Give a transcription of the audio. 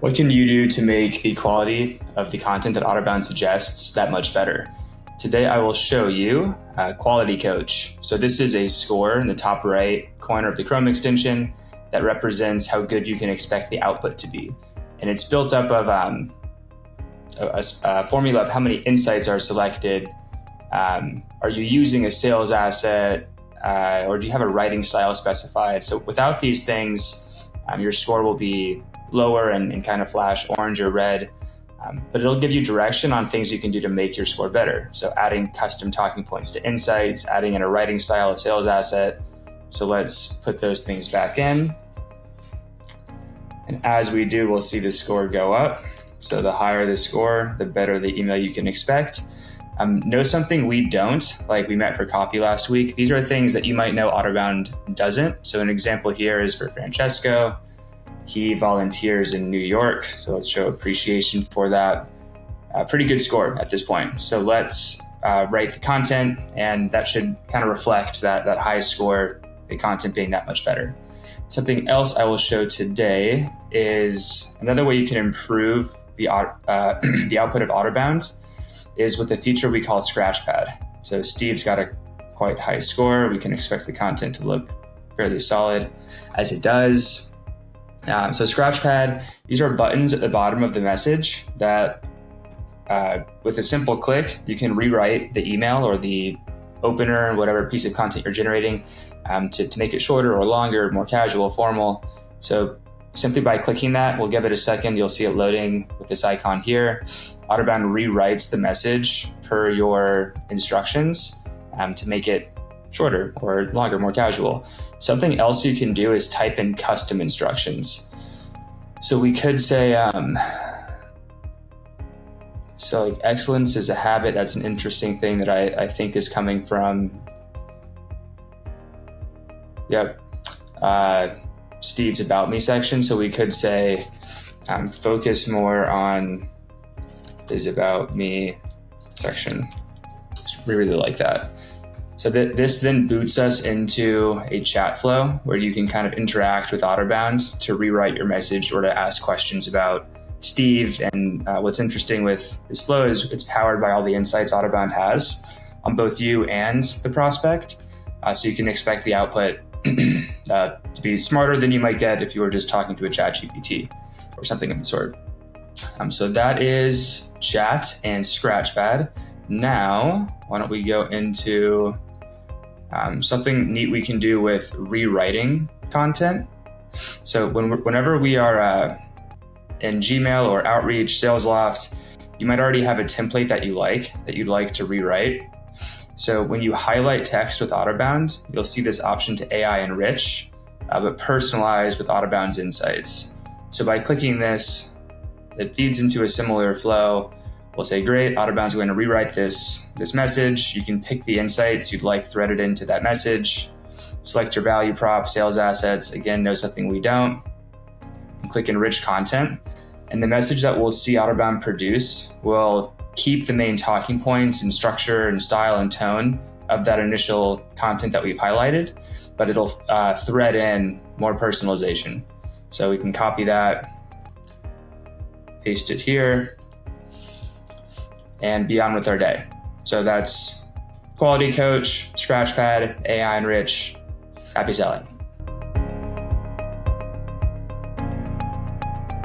What can you do to make the quality of the content that Autobound suggests that much better? Today, I will show you Quality Coach. So this is a score in the top right corner of the Chrome extension that represents how good you can expect the output to be. And it's built up of a formula of how many insights are selected. Are you using a sales asset, or do you have a writing style specified? So without these things, your score will be lower and kind of flash orange or red, but it'll give you direction on things you can do to make your score better. So adding custom talking points to insights, adding in a writing style, a sales asset. So let's put those things back in. And as we do, we'll see the score go up. So the higher the score, the better the email you can expect. Know something we don't, like we met for coffee last week. These are things that you might know Autobound doesn't. So an example here is for Francesco. He volunteers in New York, so let's show appreciation for that. Pretty good score at this point. So let's write the content, and that should kind of reflect that high score, the content being that much better. Something else I will show today is another way you can improve the output of Autobound is with a feature we call Scratchpad. So Steve's got a quite high score. We can expect the content to look fairly solid as it does. So Scratchpad, these are buttons at the bottom of the message that with a simple click, you can rewrite the email or the opener, whatever piece of content you're generating, to make it shorter or longer, more casual, formal. So simply by clicking that, we'll give it a second, you'll see it loading with this icon here. Autobound rewrites the message per your instructions to make it shorter or longer, more casual. Something else you can do is type in custom instructions. So we could say, so like excellence is a habit. That's an interesting thing that I think is coming from, Steve's About Me section. So we could say, focus more on his About Me section. We really like that. So this then boots us into a chat flow where you can kind of interact with Autobound to rewrite your message or to ask questions about Steve. And what's interesting with this flow is it's powered by all the insights Autobound has on both you and the prospect. So you can expect the output to be smarter than you might get if you were just talking to a ChatGPT or something of the sort. So that is chat and Scratchpad. Now, why don't we go into something neat we can do with rewriting content. So whenever we are in Gmail or Outreach, SalesLoft, you might already have a template that you'd like to rewrite. So when you highlight text with Autobound, you'll see this option to AI Enrich, but personalized with Autobound's insights. So by clicking this, it feeds into a similar flow. We'll say, great, Autobound's going to rewrite this message. You can pick the insights you'd like threaded into that message. Select your value prop, sales assets. Again, know something we don't. And click Enrich Content. And the message that we'll see Autobound produce will keep the main talking points and structure and style and tone of that initial content that we've highlighted, but it'll thread in more personalization. So we can copy that, paste it here, and be on with our day. So that's Quality Coach, Scratchpad, AI Enrich. Happy selling.